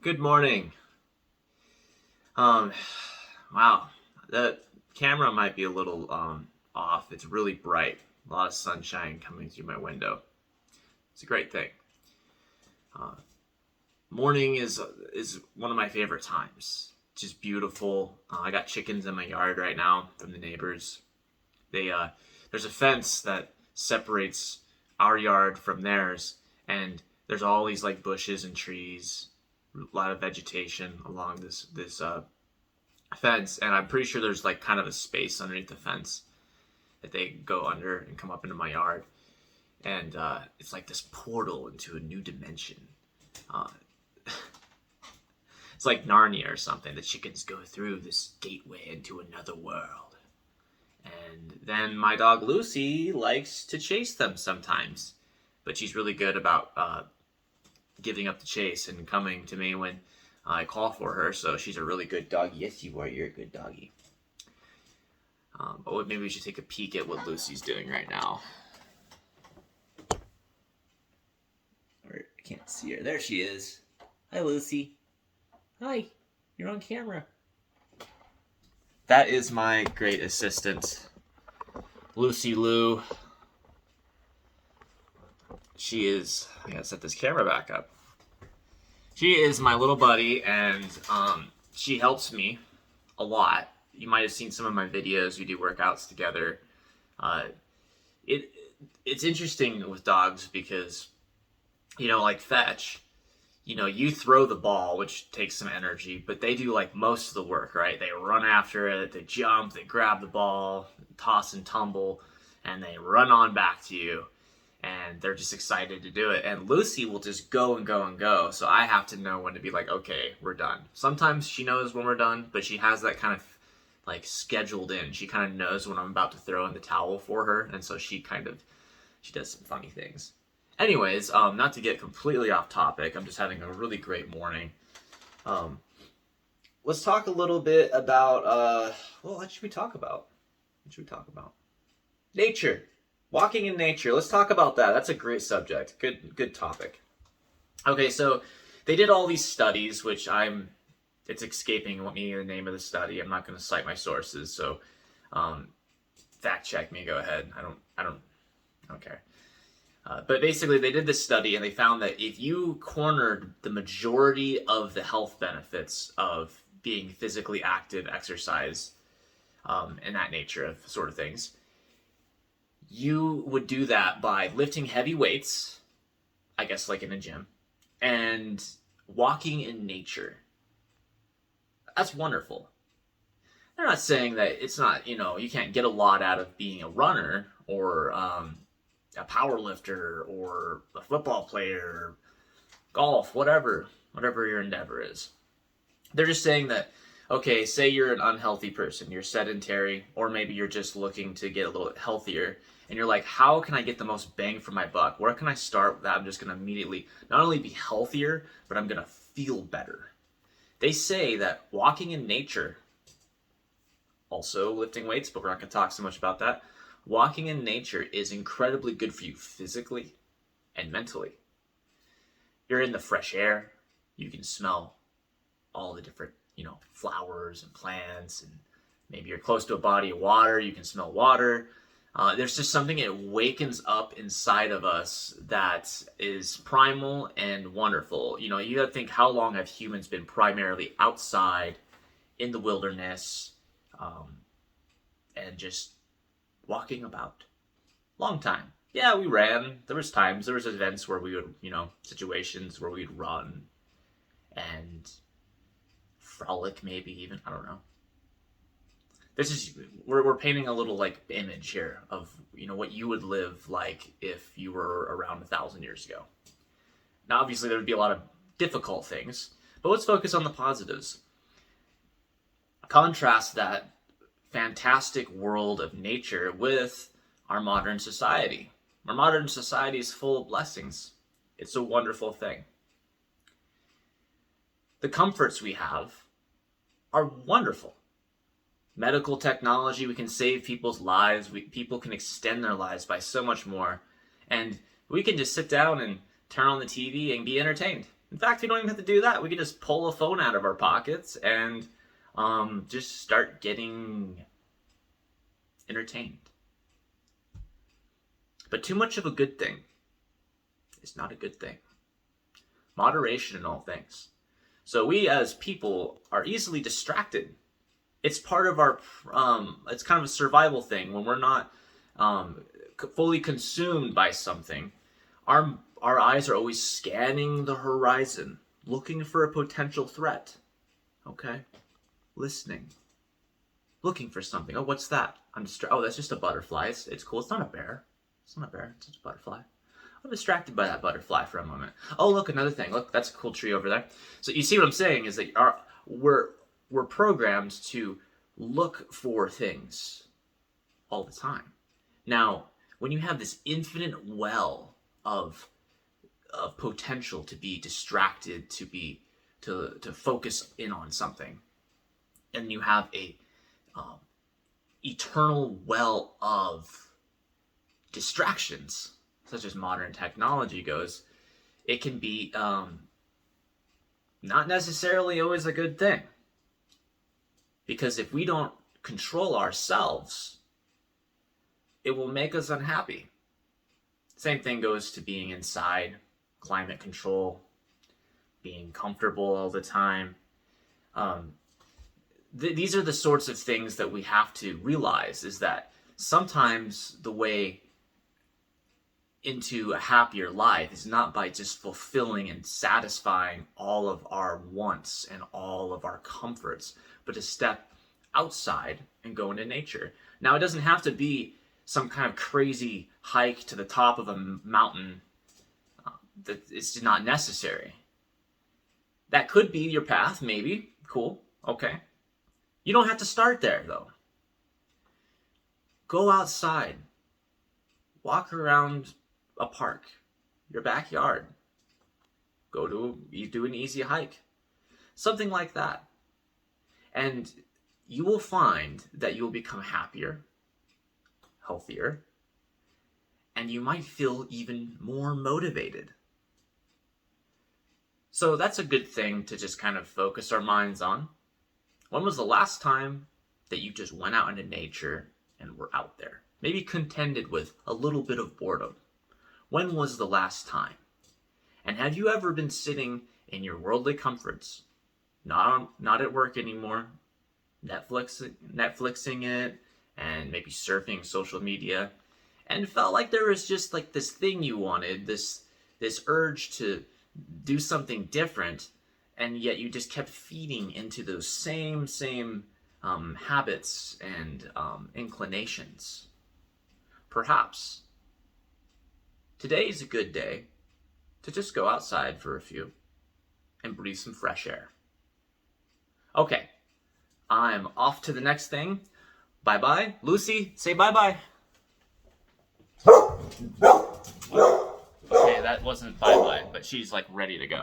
Good morning. Um, wow, the camera might be a little off. It's really bright. A lot of sunshine coming through my window. It's a great thing. Uh, Morning is one of my favorite times. Just beautiful. I got chickens in my yard right now from the neighbors. They There's a fence that separates our yard from theirs, and there's all these like bushes and trees, a lot of vegetation along this fence, and I'm pretty sure there's like kind of a space underneath the fence that they go under and come up into my yard, and it's like this portal into a new dimension. Uh, it's like Narnia or something. The chickens go through this gateway into another world, and then my dog Lucy likes to chase them sometimes, but she's really good about giving up the chase and coming to me when I call for her. So she's a really good doggy. Yes, you are. You're a good doggy. But maybe we should take a peek at what Lucy's doing right now. I can't see her. There she is. Hi, Lucy. Hi. You're on camera. That is my great assistant, Lucy Lou. She is. I gotta set this camera back up. She is my little buddy, and she helps me a lot. You might have seen some of my videos. We do workouts together. Uh, it it's interesting with dogs because like Fetch. You throw the ball, which takes some energy, but they do like most of the work, right? They run after it, they jump, they grab the ball, toss and tumble, and they run on back to you. And they're just excited to do it. And Lucy will just go and go and go. So I have to know when to be like, okay, we're done. Sometimes she knows when we're done, but she has that kind of like scheduled in. She kind of knows when I'm about to throw in the towel for her. And so she does some funny things. Anyways, not to get completely off topic, I'm just having a really great morning. Um, let's talk a little bit about, what should we talk about? What should we talk about? Nature. Walking in nature. Let's talk about that. That's a great subject. Good topic. Okay, so they did all these studies, which it's escaping me the name of the study. I'm not going to cite my sources, so fact check me. Go ahead. I don't care. But basically, they did this study and they found that if you cornered the majority of the health benefits of being physically active, exercise, and that nature of sort of things, you would do that by lifting heavy weights, I guess like in a gym, and walking in nature. That's wonderful. They're not saying that it's not, you can't get a lot out of being a runner or a power lifter or a football player, golf, whatever your endeavor is. They're just saying that, okay, say you're an unhealthy person, you're sedentary, or maybe you're just looking to get a little healthier, and you're like, how can I get the most bang for my buck? Where can I start that I'm just going to immediately not only be healthier, but I'm going to feel better? They say that walking in nature, also lifting weights, but we're not going to talk so much about that. Walking in nature is incredibly good for you physically and mentally. You're in the fresh air. You can smell all the different, flowers and plants, and maybe you're close to a body of water. You can smell water. There's just something it wakens up inside of us that is primal and wonderful. You got to think, how long have humans been primarily outside in the wilderness, and just walking about? Long time. Yeah, we ran. There was events where we would, situations where we'd run and frolic, maybe even. I don't know. This is we're painting a little like image here of what you would live like if you were around 1,000 years ago. Now, obviously, there would be a lot of difficult things, but let's focus on the positives. Contrast that fantastic world of nature with our modern society. Our modern society is full of blessings. It's a wonderful thing. The comforts we have are wonderful. Medical technology, we can save people's lives. People can extend their lives by so much more. And we can just sit down and turn on the TV and be entertained. In fact, we don't even have to do that. We can just pull a phone out of our pockets and just start getting entertained. But too much of a good thing is not a good thing. Moderation in all things. So we as people are easily distracted. It's part of our, it's kind of a survival thing. When we're not fully consumed by something, our eyes are always scanning the horizon, looking for a potential threat. Okay? Listening. Looking for something. Oh, what's that? Oh, that's just a butterfly. It's cool. It's not a bear. It's not a bear. It's just a butterfly. I'm distracted by that butterfly for a moment. Oh, look, another thing. Look, that's a cool tree over there. So you see what I'm saying is that we're programmed to look for things all the time. Now, when you have this infinite well of potential to be distracted, to focus in on something, and you have a eternal well of distractions, such as modern technology goes, it can be not necessarily always a good thing. Because if we don't control ourselves, it will make us unhappy. Same thing goes to being inside, climate control, being comfortable all the time. These are the sorts of things that we have to realize, is that sometimes the way into a happier life is not by just fulfilling and satisfying all of our wants and all of our comforts, but to step outside and go into nature. Now, it doesn't have to be some kind of crazy hike to the top of a mountain. That it's not necessary. That could be your path, maybe. Cool. Okay. You don't have to start there, though. Go outside. Walk around a park, your backyard. You do an easy hike. Something like that. And you will find that you will become happier, healthier, and you might feel even more motivated. So that's a good thing to just kind of focus our minds on. When was the last time that you just went out into nature and were out there? Maybe contended with a little bit of boredom. When was the last time? And have you ever been sitting in your worldly comforts, not at work anymore, Netflixing it, and maybe surfing social media, and felt like there was just like this thing you wanted, this urge to do something different, and yet you just kept feeding into those same habits and inclinations? Perhaps today is a good day to just go outside for a few and breathe some fresh air. Okay, I'm off to the next thing. Bye-bye. Lucy, say bye-bye. Okay, that wasn't bye-bye, but she's like ready to go.